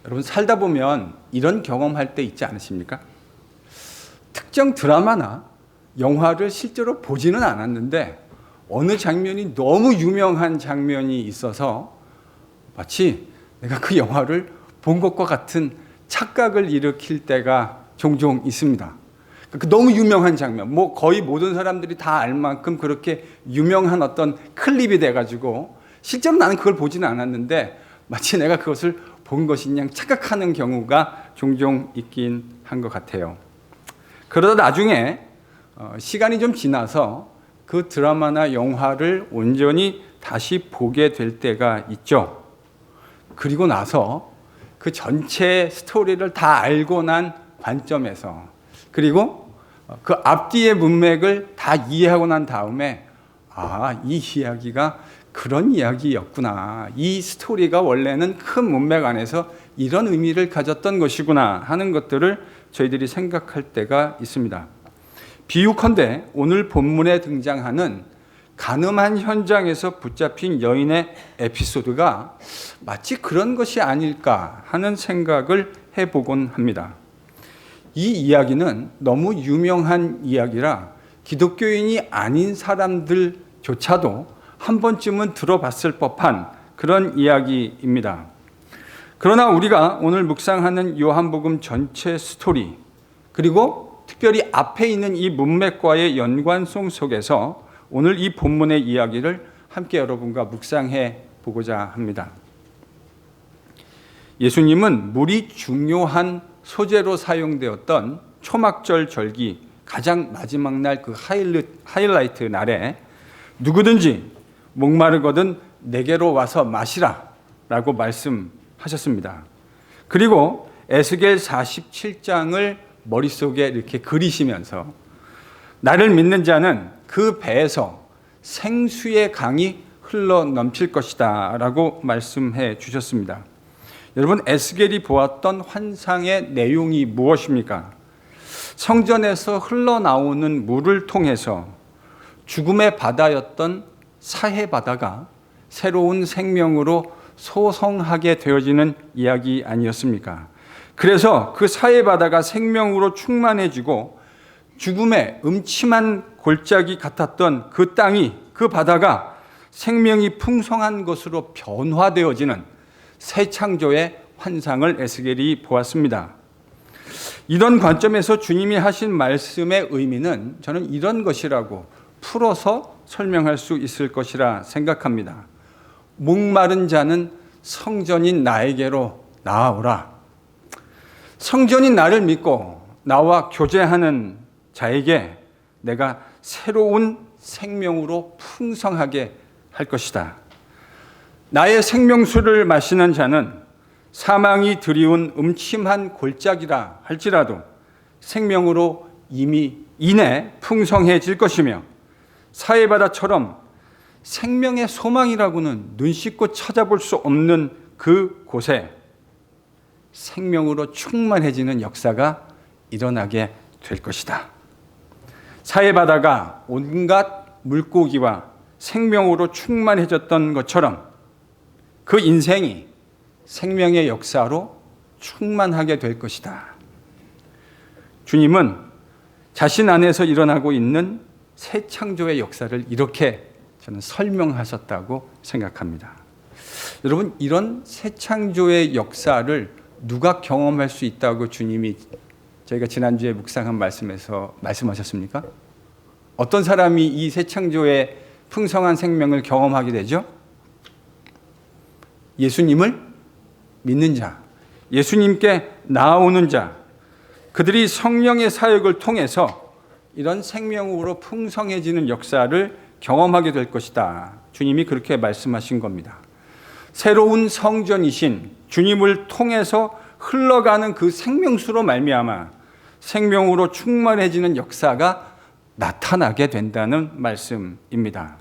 여러분 살다 보면 이런 경험할 때 있지 않으십니까? 특정 드라마나 영화를 실제로 보지는 않았는데 어느 장면이 너무 유명한 장면이 있어서 마치 내가 그 영화를 본 것과 같은 착각을 일으킬 때가 종종 있습니다. 너무 유명한 장면, 거의 모든 사람들이 다 알 만큼 그렇게 유명한 어떤 클립이 돼가지고 실제로 나는 그걸 보지는 않았는데 마치 내가 그것을 본 것인 착각하는 경우가 종종 있긴 한 것 같아요. 그러다 나중에 시간이 좀 지나서 그 드라마나 영화를 온전히 다시 보게 될 때가 있죠. 그리고 나서 그 전체 스토리를 다 알고 난 관점에서, 그리고 그 앞뒤의 문맥을 다 이해하고 난 다음에 이 이야기가 그런 이야기였구나, 이 스토리가 원래는 큰 문맥 안에서 이런 의미를 가졌던 것이구나 하는 것들을 저희들이 생각할 때가 있습니다. 비유컨대 오늘 본문에 등장하는 간음한 현장에서 붙잡힌 여인의 에피소드가 마치 그런 것이 아닐까 하는 생각을 해보곤 합니다. 이 이야기는 너무 유명한 이야기라 기독교인이 아닌 사람들조차도 한 번쯤은 들어봤을 법한 그런 이야기입니다. 그러나 우리가 오늘 묵상하는 요한복음 전체 스토리, 그리고 특별히 앞에 있는 이 문맥과의 연관성 속에서 오늘 이 본문의 이야기를 함께 여러분과 묵상해 보고자 합니다. 예수님은 물이 중요한 소재로 사용되었던 초막절 절기 가장 마지막 날 그 하이라이트 날에 누구든지 목마르거든 내게로 와서 마시라 라고 말씀하셨습니다. 그리고 에스겔 47장을 머릿속에 이렇게 그리시면서 나를 믿는 자는 그 배에서 생수의 강이 흘러 넘칠 것이다 라고 말씀해 주셨습니다. 여러분, 에스겔이 보았던 환상의 내용이 무엇입니까? 성전에서 흘러나오는 물을 통해서 죽음의 바다였던 사해 바다가 새로운 생명으로 소성하게 되어지는 이야기 아니었습니까? 그래서 그 사해 바다가 생명으로 충만해지고 죽음의 음침한 골짜기 같았던 그 땅이, 그 바다가 생명이 풍성한 것으로 변화되어지는 새 창조의 환상을 에스겔이 보았습니다. 이런 관점에서 주님이 하신 말씀의 의미는 저는 이런 것이라고 풀어서 설명할 수 있을 것이라 생각합니다. 목마른 자는 성전인 나에게로 나아오라. 성전인 나를 믿고 나와 교제하는 자에게 내가 새로운 생명으로 풍성하게 할 것이다. 나의 생명수를 마시는 자는 사망이 드리운 음침한 골짜기라 할지라도 생명으로 이내 풍성해질 것이며 사해바다처럼 생명의 소망이라고는 눈 씻고 찾아볼 수 없는 그 곳에 생명으로 충만해지는 역사가 일어나게 될 것이다. 사해바다가 온갖 물고기와 생명으로 충만해졌던 것처럼 그 인생이 생명의 역사로 충만하게 될 것이다. 주님은 자신 안에서 일어나고 있는 새 창조의 역사를 이렇게 저는 설명하셨다고 생각합니다. 여러분, 이런 새 창조의 역사를 누가 경험할 수 있다고 주님이 저희가 지난주에 묵상한 말씀에서 말씀하셨습니까? 어떤 사람이 이 새 창조의 풍성한 생명을 경험하게 되죠? 예수님을 믿는 자, 예수님께 나아오는 자, 그들이 성령의 사역을 통해서 이런 생명으로 풍성해지는 역사를 경험하게 될 것이다. 주님이 그렇게 말씀하신 겁니다. 새로운 성전이신 주님을 통해서 흘러가는 그 생명수로 말미암아 생명으로 충만해지는 역사가 나타나게 된다는 말씀입니다.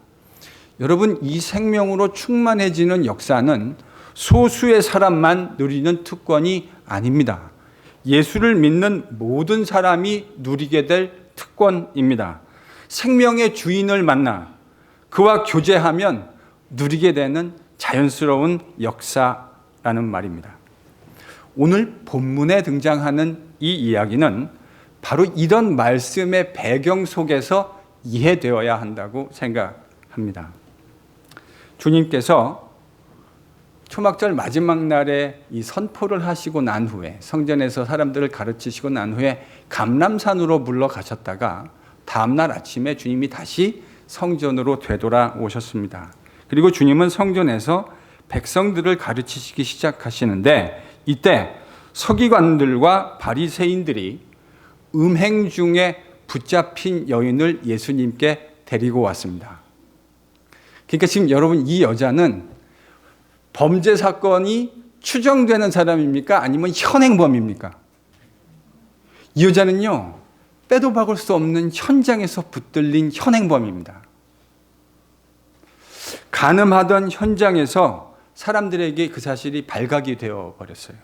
여러분, 이 생명으로 충만해지는 역사는 소수의 사람만 누리는 특권이 아닙니다. 예수를 믿는 모든 사람이 누리게 될 특권입니다. 생명의 주인을 만나 그와 교제하면 누리게 되는 자연스러운 역사라는 말입니다. 오늘 본문에 등장하는 이 이야기는 바로 이런 말씀의 배경 속에서 이해되어야 한다고 생각합니다. 주님께서 초막절 마지막 날에 이 선포를 하시고 난 후에, 성전에서 사람들을 가르치시고 난 후에 감람산으로 물러가셨다가 다음날 아침에 주님이 다시 성전으로 되돌아오셨습니다. 그리고 주님은 성전에서 백성들을 가르치시기 시작하시는데, 이때 서기관들과 바리새인들이 음행 중에 붙잡힌 여인을 예수님께 데리고 왔습니다. 그러니까 지금 여러분, 이 여자는 범죄 사건이 추정되는 사람입니까? 아니면 현행범입니까? 이 여자는요, 빼도 박을 수 없는 현장에서 붙들린 현행범입니다. 간음하던 현장에서 사람들에게 그 사실이 발각이 되어 버렸어요.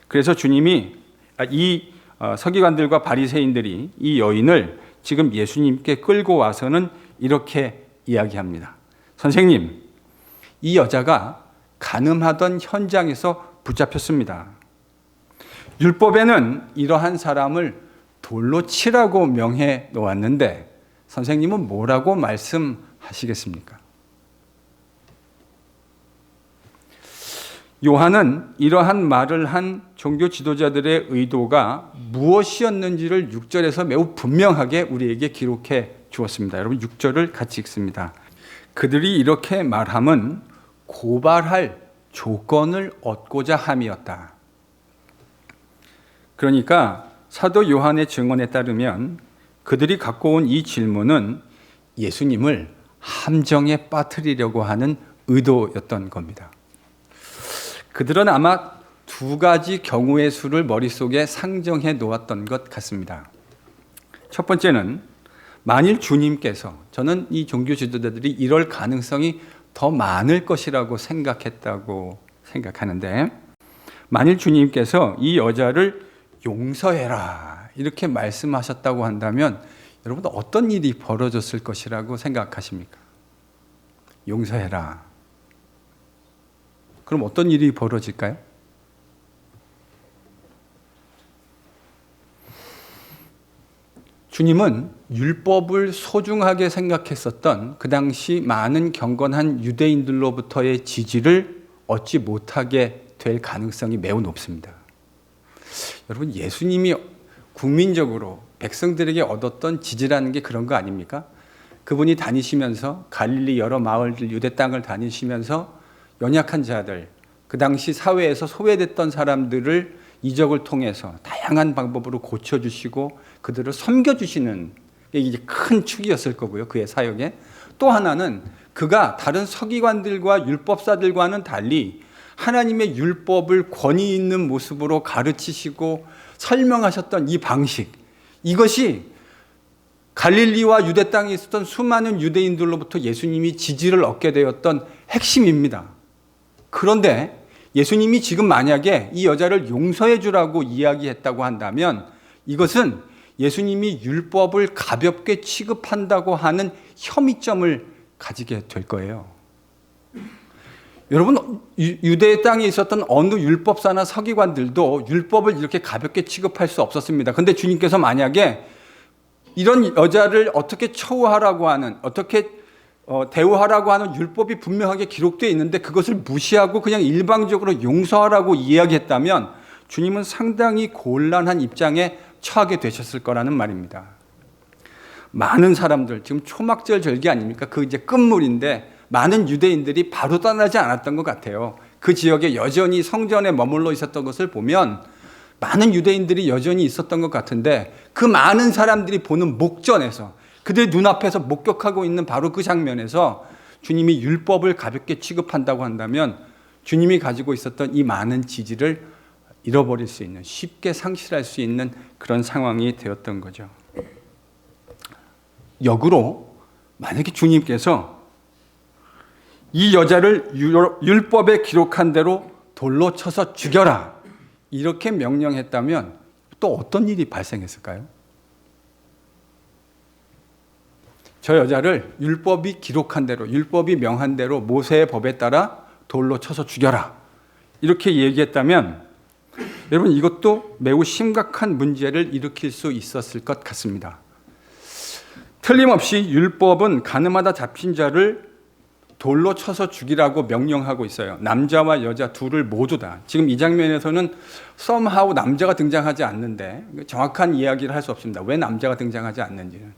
그래서 주님이 이 서기관들과 바리새인들이 이 여인을 지금 예수님께 끌고 와서는 이렇게 이야기합니다. 선생님, 이 여자가 간음하던 현장에서 붙잡혔습니다. 율법에는 이러한 사람을 돌로 치라고 명해 놓았는데 선생님은 뭐라고 말씀하시겠습니까? 요한은 이러한 말을 한 종교 지도자들의 의도가 무엇이었는지를 6절에서 매우 분명하게 우리에게 기록해 주었습니다. 여러분, 6절을 같이 읽습니다. 그들이 이렇게 말함은 고발할 조건을 얻고자 함이었다. 그러니까 사도 요한의 증언에 따르면 그들이 갖고 온 이 질문은 예수님을 함정에 빠뜨리려고 하는 의도였던 겁니다. 그들은 아마 두 가지 경우의 수를 머릿속에 상정해 놓았던 것 같습니다. 첫 번째는 만일 주님께서, 저는 이 종교 지도자들이 이럴 가능성이 더 많을 것이라고 생각했다고 생각하는데, 만일 주님께서 이 여자를 용서해라 이렇게 말씀하셨다고 한다면 여러분, 어떤 일이 벌어졌을 것이라고 생각하십니까? 용서해라. 그럼 어떤 일이 벌어질까요? 주님은 율법을 소중하게 생각했었던 그 당시 많은 경건한 유대인들로부터의 지지를 얻지 못하게 될 가능성이 매우 높습니다. 여러분, 예수님이 국민적으로 백성들에게 얻었던 지지라는 게 그런 거 아닙니까? 그분이 다니시면서 갈릴리 여러 마을들, 유대 땅을 다니시면서 연약한 자들, 그 당시 사회에서 소외됐던 사람들을 이적을 통해서 다양한 방법으로 고쳐주시고 그들을 섬겨주시는 게 이제 큰 축이었을 거고요. 그의 사역에. 또 하나는 그가 다른 서기관들과 율법사들과는 달리 하나님의 율법을 권위 있는 모습으로 가르치시고 설명하셨던 이 방식, 이것이 갈릴리와 유대 땅에 있었던 수많은 유대인들로부터 예수님이 지지를 얻게 되었던 핵심입니다. 그런데 예수님이 지금 만약에 이 여자를 용서해 주라고 이야기했다고 한다면 이것은 예수님이 율법을 가볍게 취급한다고 하는 혐의점을 가지게 될 거예요. 여러분, 유대 땅에 있었던 어느 율법사나 서기관들도 율법을 이렇게 가볍게 취급할 수 없었습니다. 그런데 주님께서 만약에 이런 여자를 어떻게 처우하라고 하는, 어떻게 대우하라고 하는 율법이 분명하게 기록되어 있는데 그것을 무시하고 그냥 일방적으로 용서하라고 이야기했다면 주님은 상당히 곤란한 입장에 처하게 되셨을 거라는 말입니다. 많은 사람들, 지금 초막절 절기 아닙니까? 그 이제 끝물인데 많은 유대인들이 바로 떠나지 않았던 것 같아요. 그 지역에 여전히 성전에 머물러 있었던 것을 보면 많은 유대인들이 여전히 있었던 것 같은데 그 많은 사람들이 보는 목전에서, 그들 눈앞에서 목격하고 있는 바로 그 장면에서 주님이 율법을 가볍게 취급한다고 한다면 주님이 가지고 있었던 이 많은 지지를 잃어버릴 수 있는, 쉽게 상실할 수 있는 그런 상황이 되었던 거죠. 역으로 만약에 주님께서 이 여자를 율법에 기록한 대로 돌로 쳐서 죽여라 이렇게 명령했다면 또 어떤 일이 발생했을까요? 저 여자를 율법이 기록한 대로, 율법이 명한 대로 모세의 법에 따라 돌로 쳐서 죽여라 이렇게 얘기했다면 여러분, 이것도 매우 심각한 문제를 일으킬 수 있었을 것 같습니다. 틀림없이 율법은 가늠하다 잡힌 자를 돌로 쳐서 죽이라고 명령하고 있어요. 남자와 여자 둘을 모두 다. 지금 이 장면에서는 somehow 남자가 등장하지 않는데 정확한 이야기를 할 수 없습니다. 왜 남자가 등장하지 않는지는.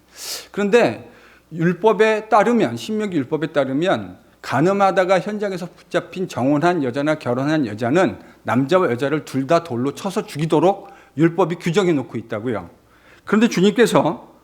그런데 율법에 따르면, 신명기 율법에 따르면 가늠하다가 현장에서 붙잡힌 정혼한 여자나 결혼한 여자는 남자와 여자를 둘 다 돌로 쳐서 죽이도록 율법이 규정해 놓고 있다고요. 그런데 주님께서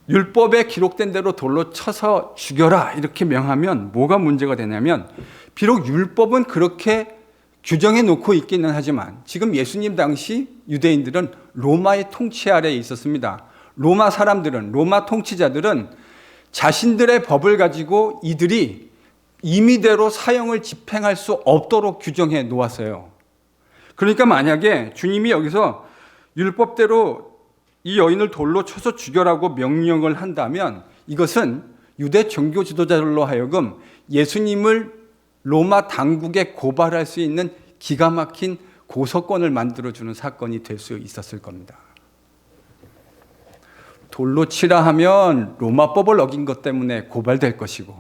율법에 기록된 대로 돌로 쳐서 죽여라 이렇게 명하면 뭐가 문제가 되냐면, 비록 율법은 그렇게 규정해 놓고 있기는 하지만 지금 예수님 당시 유대인들은 로마의 통치 아래에 있었습니다. 로마 사람들은, 로마 통치자들은 자신들의 법을 가지고 이들이 임의대로 사형을 집행할 수 없도록 규정해 놓았어요. 그러니까 만약에 주님이 여기서 율법대로 이 여인을 돌로 쳐서 죽여라고 명령을 한다면 이것은 유대 종교 지도자들로 하여금 예수님을 로마 당국에 고발할 수 있는 기가 막힌 고소권을 만들어주는 사건이 될 수 있었을 겁니다. 돌로 치라 하면 로마법을 어긴 것 때문에 고발될 것이고,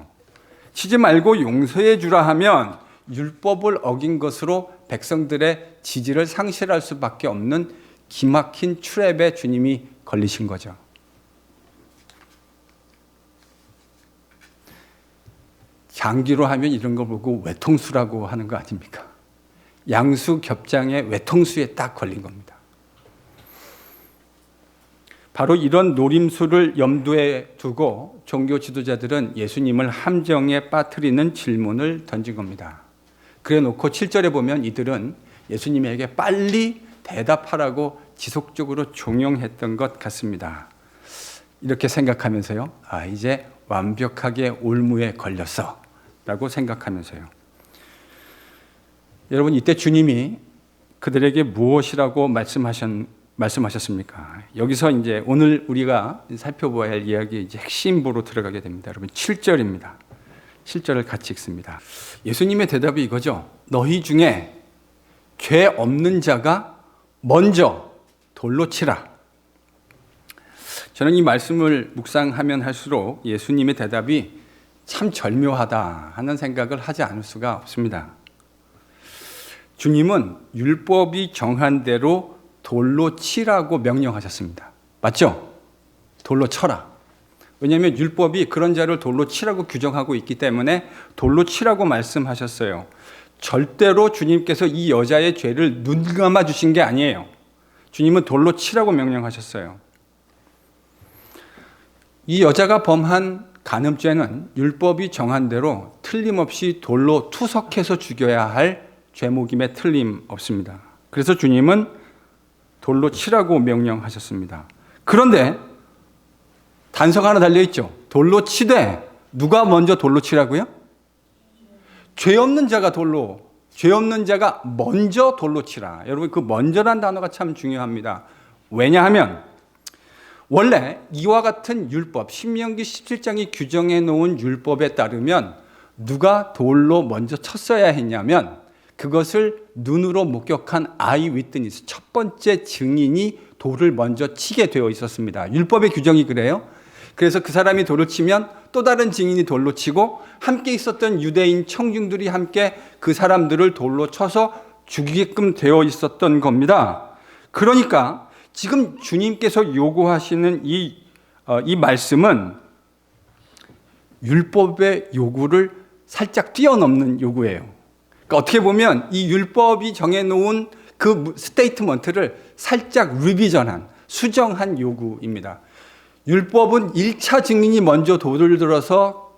치지 말고 용서해 주라 하면 율법을 어긴 것으로 백성들의 지지를 상실할 수밖에 없는 기막힌 트랩에 주님이 걸리신 거죠. 장기로 하면 이런 걸 보고 외통수라고 하는 거 아닙니까? 양수 겹장의 외통수에 딱 걸린 겁니다. 바로 이런 노림수를 염두에 두고 종교 지도자들은 예수님을 함정에 빠뜨리는 질문을 던진 겁니다. 그래 놓고 7절에 보면 이들은 예수님에게 빨리 대답하라고 지속적으로 종용했던 것 같습니다. 이렇게 생각하면서요, 이제 완벽하게 올무에 걸렸어 라고 생각하면서요. 여러분, 이때 주님이 그들에게 무엇이라고 말씀하셨습니까? 여기서 이제 오늘 우리가 살펴봐야 할 이야기의 이제 핵심부로 들어가게 됩니다. 여러분, 7절입니다. 7절을 같이 읽습니다. 예수님의 대답이 이거죠. 너희 중에 죄 없는 자가 먼저 돌로 치라. 저는 이 말씀을 묵상하면 할수록 예수님의 대답이 참 절묘하다 하는 생각을 하지 않을 수가 없습니다. 주님은 율법이 정한 대로 돌로 치라고 명령하셨습니다. 맞죠? 돌로 쳐라. 왜냐하면 율법이 그런 자를 돌로 치라고 규정하고 있기 때문에 돌로 치라고 말씀하셨어요. 절대로 주님께서 이 여자의 죄를 눈 감아 주신 게 아니에요. 주님은 돌로 치라고 명령하셨어요. 이 여자가 범한 간음죄는 율법이 정한 대로 틀림없이 돌로 투석해서 죽여야 할 죄목임에 틀림없습니다. 그래서 주님은 돌로 치라고 명령하셨습니다. 그런데 단서가 하나 달려있죠. 돌로 치되 누가 먼저 돌로 치라고요? 죄 없는 자가 먼저 돌로 치라. 여러분, 그 먼저란 단어가 참 중요합니다. 왜냐하면 원래 이와 같은 율법, 신명기 17장이 규정해 놓은 율법에 따르면 누가 돌로 먼저 쳤어야 했냐면 그것을 눈으로 목격한 아이 위트니스, 첫 번째 증인이 돌을 먼저 치게 되어 있었습니다. 율법의 규정이 그래요. 그래서 그 사람이 돌을 치면 또 다른 증인이 돌로 치고 함께 있었던 유대인 청중들이 함께 그 사람들을 돌로 쳐서 죽이게끔 되어 있었던 겁니다. 그러니까 지금 주님께서 요구하시는 이 말씀은 율법의 요구를 살짝 뛰어넘는 요구예요. 그러니까 어떻게 보면 이 율법이 정해놓은 그 스테이트먼트를 살짝 리비전한, 수정한 요구입니다. 율법은 1차 증인이 먼저 돌을 들어서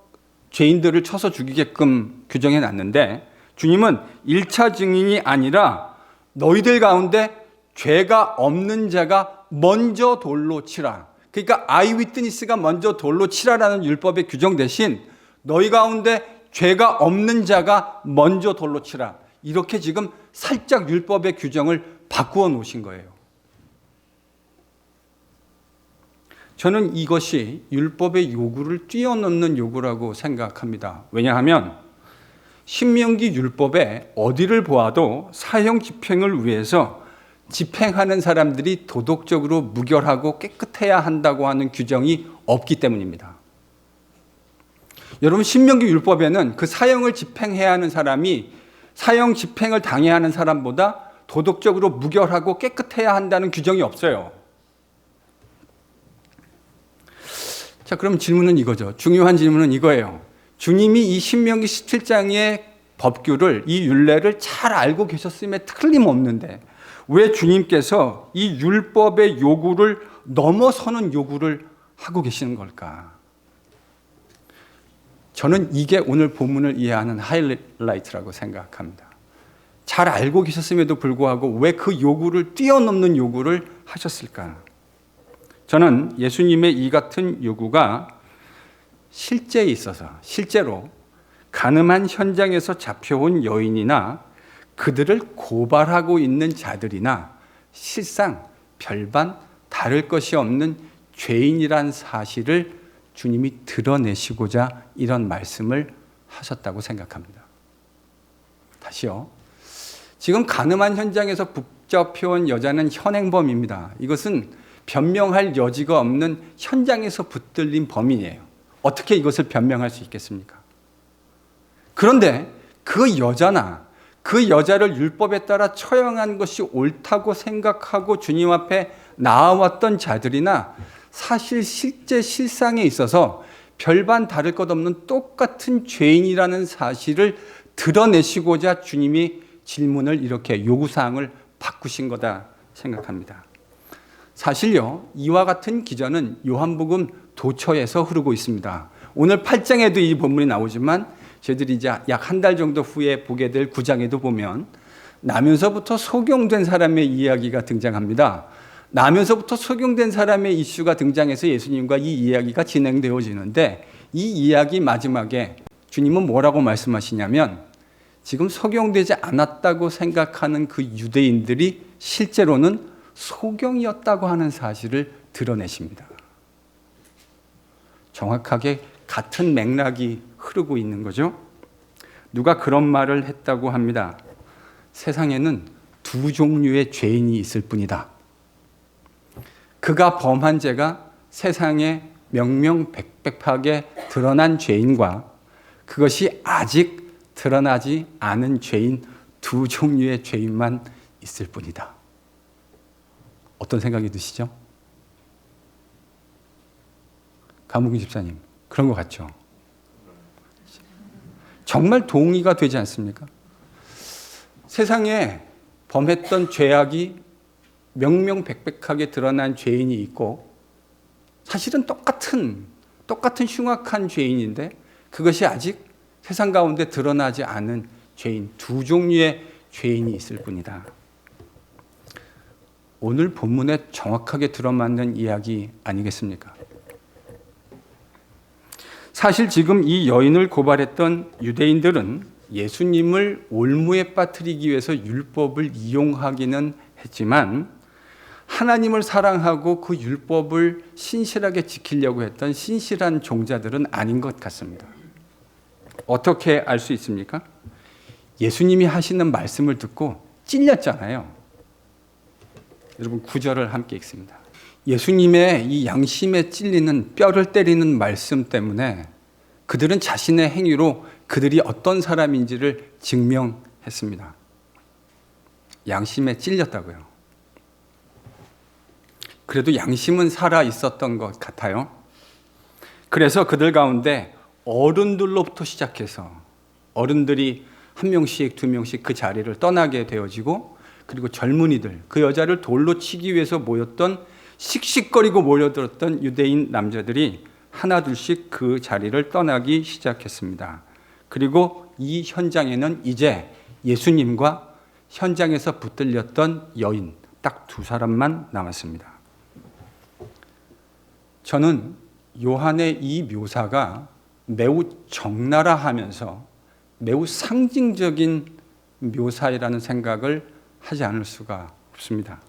죄인들을 쳐서 죽이게끔 규정해 놨는데 주님은 1차 증인이 아니라 너희들 가운데 죄가 없는 자가 먼저 돌로 치라. 그러니까 아이위트니스가 먼저 돌로 치라라는 율법의 규정 대신 너희 가운데 죄가 없는 자가 먼저 돌로 치라. 이렇게 지금 살짝 율법의 규정을 바꾸어 놓으신 거예요. 저는 이것이 율법의 요구를 뛰어넘는 요구라고 생각합니다. 왜냐하면 신명기 율법에 어디를 보아도 사형 집행을 위해서 집행하는 사람들이 도덕적으로 무결하고 깨끗해야 한다고 하는 규정이 없기 때문입니다. 여러분, 신명기 율법에는 그 사형을 집행해야 하는 사람이 사형 집행을 당해야 하는 사람보다 도덕적으로 무결하고 깨끗해야 한다는 규정이 없어요. 자, 그럼 질문은 이거죠. 중요한 질문은 이거예요. 주님이 이 신명기 17장의 법규를, 이 율례를 잘 알고 계셨음에 틀림없는데 왜 주님께서 이 율법의 요구를 넘어서는 요구를 하고 계시는 걸까? 저는 이게 오늘 본문을 이해하는 하이라이트라고 생각합니다. 잘 알고 계셨음에도 불구하고 왜 그 요구를 뛰어넘는 요구를 하셨을까? 저는 예수님의 이 같은 요구가 실제에 있어서, 실제로 간음한 현장에서 잡혀온 여인이나 그들을 고발하고 있는 자들이나 실상 별반 다를 것이 없는 죄인이란 사실을 주님이 드러내시고자 이런 말씀을 하셨다고 생각합니다. 다시요. 지금 간음한 현장에서 붙잡혀온 여자는 현행범입니다. 이것은 변명할 여지가 없는 현장에서 붙들린 범인이에요. 어떻게 이것을 변명할 수 있겠습니까? 그런데 그 여자나 그 여자를 율법에 따라 처형한 것이 옳다고 생각하고 주님 앞에 나아왔던 자들이나 사실 실제 실상에 있어서 별반 다를 것 없는 똑같은 죄인이라는 사실을 드러내시고자 주님이 질문을 이렇게 요구사항을 바꾸신 거다 생각합니다. 사실요, 이와 같은 기전은 요한복음 도처에서 흐르고 있습니다. 오늘 8장에도 이 본문이 나오지만 저희들이 이제 약 한 달 정도 후에 보게 될 9장에도 보면 나면서부터 소경된 사람의 이야기가 등장합니다. 나면서부터 소경된 사람의 이슈가 등장해서 예수님과 이 이야기가 진행되어지는데 이 이야기 마지막에 주님은 뭐라고 말씀하시냐면 지금 소경되지 않았다고 생각하는 그 유대인들이 실제로는 소경이었다고 하는 사실을 드러내십니다. 정확하게 같은 맥락이 흐르고 있는 거죠. 누가 그런 말을 했다고 합니다. 세상에는 두 종류의 죄인이 있을 뿐이다. 그가 범한 죄가 세상에 명명백백하게 드러난 죄인과 그것이 아직 드러나지 않은 죄인, 두 종류의 죄인만 있을 뿐이다. 어떤 생각이 드시죠? 가무기 집사님, 그런 것 같죠? 정말 동의가 되지 않습니까? 세상에 범했던 죄악이 명명백백하게 드러난 죄인이 있고 사실은 똑같은 흉악한 죄인인데 그것이 아직 세상 가운데 드러나지 않은 죄인, 두 종류의 죄인이 있을 뿐이다. 오늘 본문에 정확하게 들어맞는 이야기 아니겠습니까? 사실 지금 이 여인을 고발했던 유대인들은 예수님을 올무에 빠뜨리기 위해서 율법을 이용하기는 했지만 하나님을 사랑하고 그 율법을 신실하게 지키려고 했던 신실한 종자들은 아닌 것 같습니다. 어떻게 알 수 있습니까? 예수님이 하시는 말씀을 듣고 찔렸잖아요. 여러분 9절을 함께 읽습니다. 예수님의 이 양심에 찔리는 뼈를 때리는 말씀 때문에 그들은 자신의 행위로 그들이 어떤 사람인지를 증명했습니다. 양심에 찔렸다고요. 그래도 양심은 살아 있었던 것 같아요. 그래서 그들 가운데 어른들로부터 시작해서 어른들이 한 명씩 두 명씩 그 자리를 떠나게 되어지고 그리고 젊은이들, 그 여자를 돌로 치기 위해서 모였던 씩씩거리고 몰려들었던 유대인 남자들이 하나둘씩 그 자리를 떠나기 시작했습니다. 그리고 이 현장에는 이제 예수님과 현장에서 붙들렸던 여인 딱 두 사람만 남았습니다. 저는 요한의 이 묘사가 매우 적나라하면서 매우 상징적인 묘사이라는 생각을 하지 않을 수가 없습니다.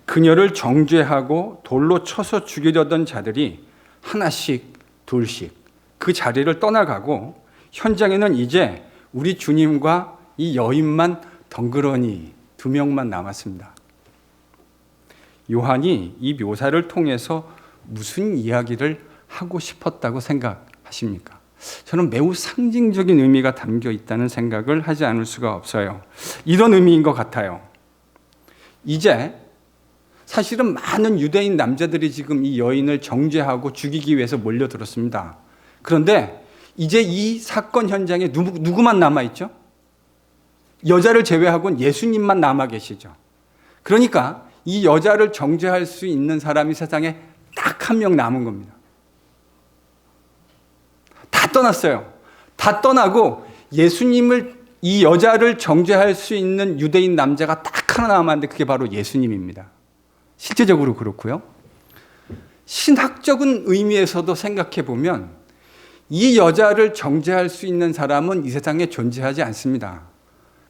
그녀를 정죄하고 돌로 쳐서 죽이려던 자들이 하나씩 둘씩 그 자리를 떠나가고 현장에는 이제 우리 주님과 이 여인만 덩그러니 두 명만 남았습니다. 요한이 이 묘사를 통해서 무슨 이야기를 하고 싶었다고 생각하십니까? 저는 매우 상징적인 의미가 담겨 있다는 생각을 하지 않을 수가 없어요. 이런 의미인 것 같아요. 이제 사실은 많은 유대인 남자들이 지금 이 여인을 정죄하고 죽이기 위해서 몰려들었습니다. 그런데 이제 이 사건 현장에 누구만 남아있죠? 여자를 제외하고는 예수님만 남아 계시죠. 그러니까 이 여자를 정죄할 수 있는 사람이 세상에 딱 한 명 남은 겁니다. 다 떠났어요. 다 떠나고 예수님을, 이 여자를 정죄할 수 있는 유대인 남자가 딱 하나 남았는데 그게 바로 예수님입니다. 실제적으로 그렇고요. 신학적인 의미에서도 생각해 보면 이 여자를 정죄할 수 있는 사람은 이 세상에 존재하지 않습니다.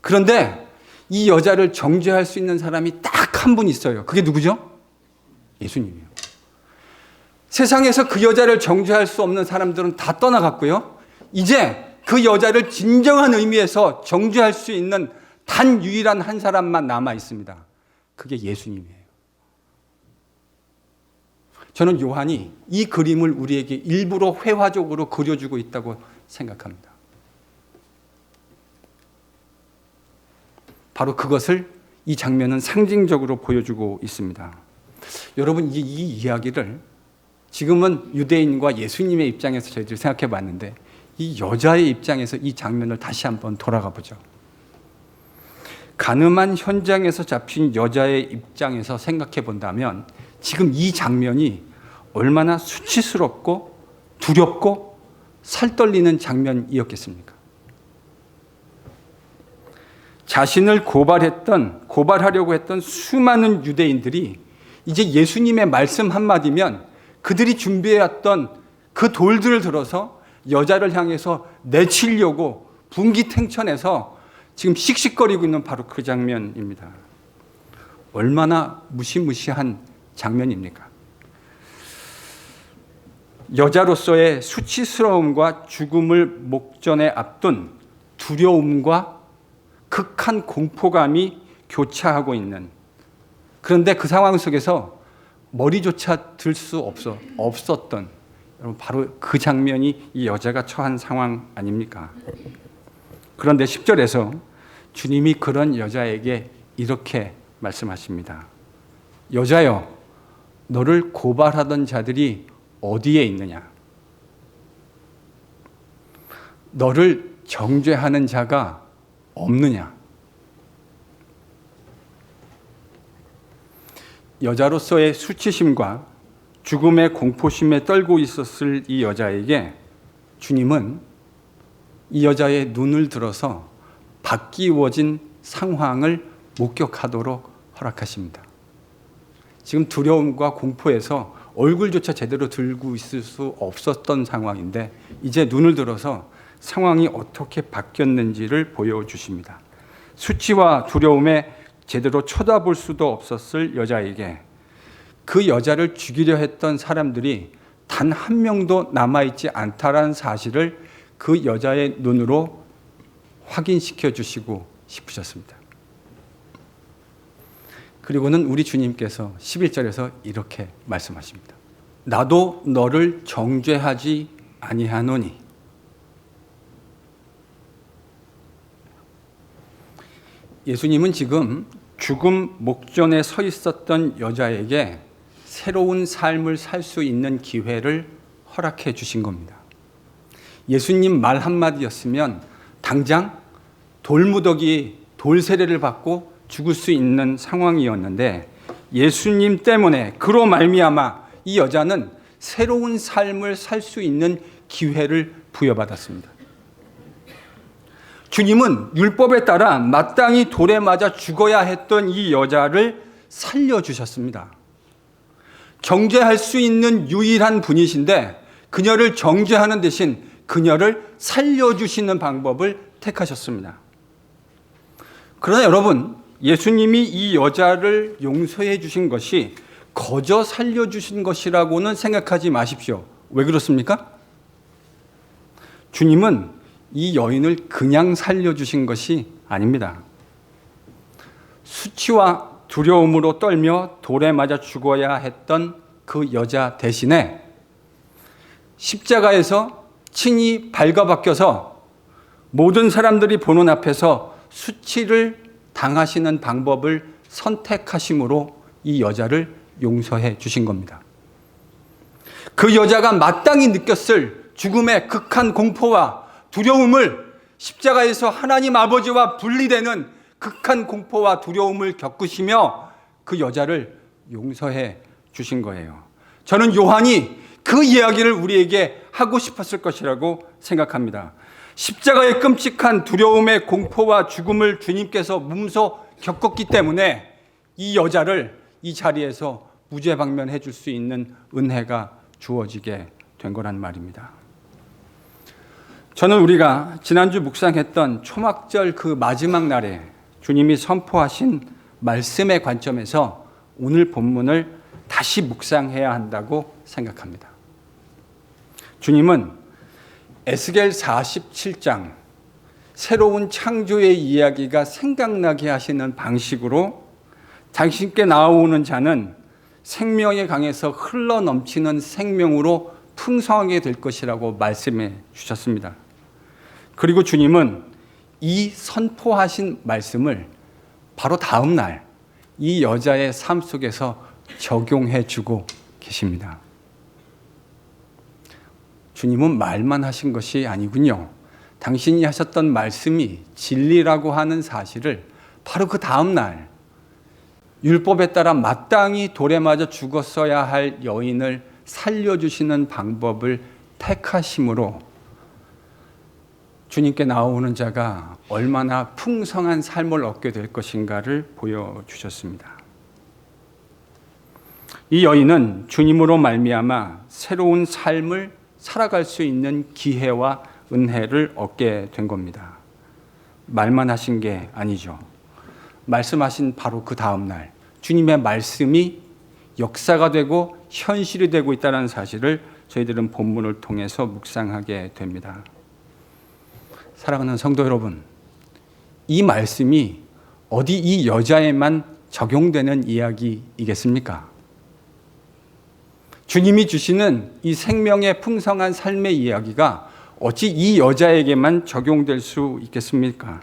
그런데 이 여자를 정죄할 수 있는 사람이 딱 한 분 있어요. 그게 누구죠? 예수님이에요. 세상에서 그 여자를 정죄할 수 없는 사람들은 다 떠나갔고요. 이제 그 여자를 진정한 의미에서 정죄할 수 있는 단 유일한 한 사람만 남아 있습니다. 그게 예수님이에요. 저는 요한이 이 그림을 우리에게 일부러 회화적으로 그려주고 있다고 생각합니다. 바로 그것을 이 장면은 상징적으로 보여주고 있습니다. 여러분, 이 이야기를 지금은 유대인과 예수님의 입장에서 저희들이 생각해 봤는데 이 여자의 입장에서 이 장면을 다시 한번 돌아가 보죠. 가늠한 현장에서 잡힌 여자의 입장에서 생각해 본다면 지금 이 장면이 얼마나 수치스럽고 두렵고 살떨리는 장면이었겠습니까? 자신을 고발하려고 했던 수많은 유대인들이 이제 예수님의 말씀 한마디면 그들이 준비해왔던 그 돌들을 들어서 여자를 향해서 내치려고 분기탱천해서 지금 씩씩거리고 있는 바로 그 장면입니다. 얼마나 무시무시한 장면입니까? 여자로서의 수치스러움과 죽음을 목전에 앞둔 두려움과 극한 공포감이 교차하고 있는, 그런데 그 상황 속에서 머리조차 들 수 없었던, 여러분, 바로 그 장면이 이 여자가 처한 상황 아닙니까? 그런데 10절에서 주님이 그런 여자에게 이렇게 말씀하십니다. 여자여, 너를 고발하던 자들이 어디에 있느냐? 너를 정죄하는 자가 없느냐? 여자로서의 수치심과 죽음의 공포심에 떨고 있었을 이 여자에게 주님은 이 여자의 눈을 들어서 바뀌어진 상황을 목격하도록 허락하십니다. 지금 두려움과 공포에서 얼굴조차 제대로 들고 있을 수 없었던 상황인데 이제 눈을 들어서 상황이 어떻게 바뀌었는지를 보여주십니다. 수치와 두려움에 제대로 쳐다볼 수도 없었을 여자에게 그 여자를 죽이려 했던 사람들이 단 한 명도 남아있지 않다라는 사실을 그 여자의 눈으로 확인시켜 주시고 싶으셨습니다. 그리고는 우리 주님께서 11절에서 이렇게 말씀하십니다. 나도 너를 정죄하지 아니하노니. 예수님은 지금 죽음 목전에 서 있었던 여자에게 새로운 삶을 살 수 있는 기회를 허락해 주신 겁니다. 예수님 말 한마디였으면 당장 돌무더기, 돌세례를 받고 죽을 수 있는 상황이었는데 예수님 때문에 그로 말미암아 이 여자는 새로운 삶을 살 수 있는 기회를 부여받았습니다. 주님은 율법에 따라 마땅히 돌에 맞아 죽어야 했던 이 여자를 살려주셨습니다. 정죄할 수 있는 유일한 분이신데 그녀를 정죄하는 대신 그녀를 살려주시는 방법을 택하셨습니다. 그러나 여러분, 예수님이 이 여자를 용서해 주신 것이 거저 살려주신 것이라고는 생각하지 마십시오. 왜 그렇습니까? 주님은 이 여인을 그냥 살려주신 것이 아닙니다. 수치와 두려움으로 떨며 돌에 맞아 죽어야 했던 그 여자 대신에 십자가에서 친히 발가벗겨서 모든 사람들이 보는 앞에서 수치를 당하시는 방법을 선택하심으로 이 여자를 용서해 주신 겁니다. 그 여자가 마땅히 느꼈을 죽음의 극한 공포와 두려움을 십자가에서 하나님 아버지와 분리되는 극한 공포와 두려움을 겪으시며 그 여자를 용서해 주신 거예요. 저는 요한이 그 이야기를 우리에게 하고 싶었을 것이라고 생각합니다. 십자가의 끔찍한 두려움의 공포와 죽음을 주님께서 몸소 겪었기 때문에 이 여자를 이 자리에서 무죄방면해 줄 수 있는 은혜가 주어지게 된 거란 말입니다. 저는 우리가 지난주 묵상했던 초막절 그 마지막 날에 주님이 선포하신 말씀의 관점에서 오늘 본문을 다시 묵상해야 한다고 생각합니다. 주님은 에스겔 47장 새로운 창조의 이야기가 생각나게 하시는 방식으로 당신께 나오는 자는 생명의 강에서 흘러넘치는 생명으로 풍성하게 될 것이라고 말씀해 주셨습니다. 그리고 주님은 이 선포하신 말씀을 바로 다음 날 이 여자의 삶 속에서 적용해 주고 계십니다. 주님은 말만 하신 것이 아니군요. 당신이 하셨던 말씀이 진리라고 하는 사실을 바로 그 다음 날 율법에 따라 마땅히 돌에 맞아 죽었어야 할 여인을 살려주시는 방법을 택하심으로 주님께 나오는 자가 얼마나 풍성한 삶을 얻게 될 것인가를 보여주셨습니다. 이 여인은 주님으로 말미암아 새로운 삶을 살아갈 수 있는 기회와 은혜를 얻게 된 겁니다. 말만 하신 게 아니죠. 말씀하신 바로 그 다음 날 주님의 말씀이 역사가 되고 현실이 되고 있다는 사실을 저희들은 본문을 통해서 묵상하게 됩니다. 사랑하는 성도 여러분, 이 말씀이 어디 이 여자에만 적용되는 이야기이겠습니까? 주님이 주시는 이 생명의 풍성한 삶의 이야기가 어찌 이 여자에게만 적용될 수 있겠습니까?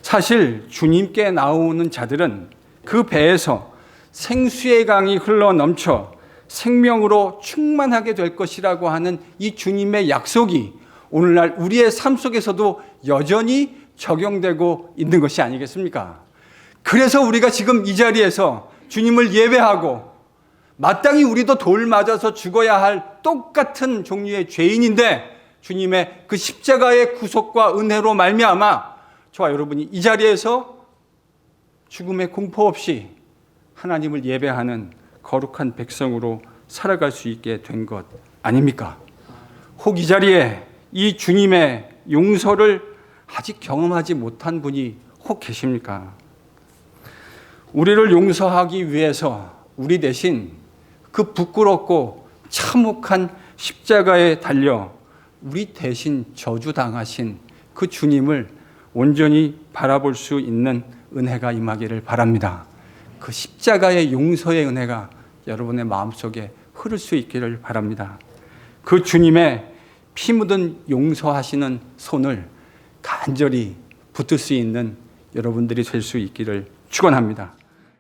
사실 주님께 나오는 자들은 그 배에서 생수의 강이 흘러넘쳐 생명으로 충만하게 될 것이라고 하는 이 주님의 약속이 오늘날 우리의 삶 속에서도 여전히 적용되고 있는 것이 아니겠습니까? 그래서 우리가 지금 이 자리에서 주님을 예배하고 마땅히 우리도 돌 맞아서 죽어야 할 똑같은 종류의 죄인인데 주님의 그 십자가의 구속과 은혜로 말미암아 저와 여러분이 이 자리에서 죽음의 공포 없이 하나님을 예배하는 거룩한 백성으로 살아갈 수 있게 된 것 아닙니까? 혹 이 자리에 이 주님의 용서를 아직 경험하지 못한 분이 혹 계십니까? 우리를 용서하기 위해서 우리 대신 그 부끄럽고 참혹한 십자가에 달려 우리 대신 저주당하신 그 주님을 온전히 바라볼 수 있는 은혜가 임하기를 바랍니다. 그 십자가의 용서의 은혜가 여러분의 마음속에 흐를 수 있기를 바랍니다. 그 주님의 피 묻은 용서하시는 손을 간절히 붙들 수 있는 여러분들이 될 수 있기를 축원합니다.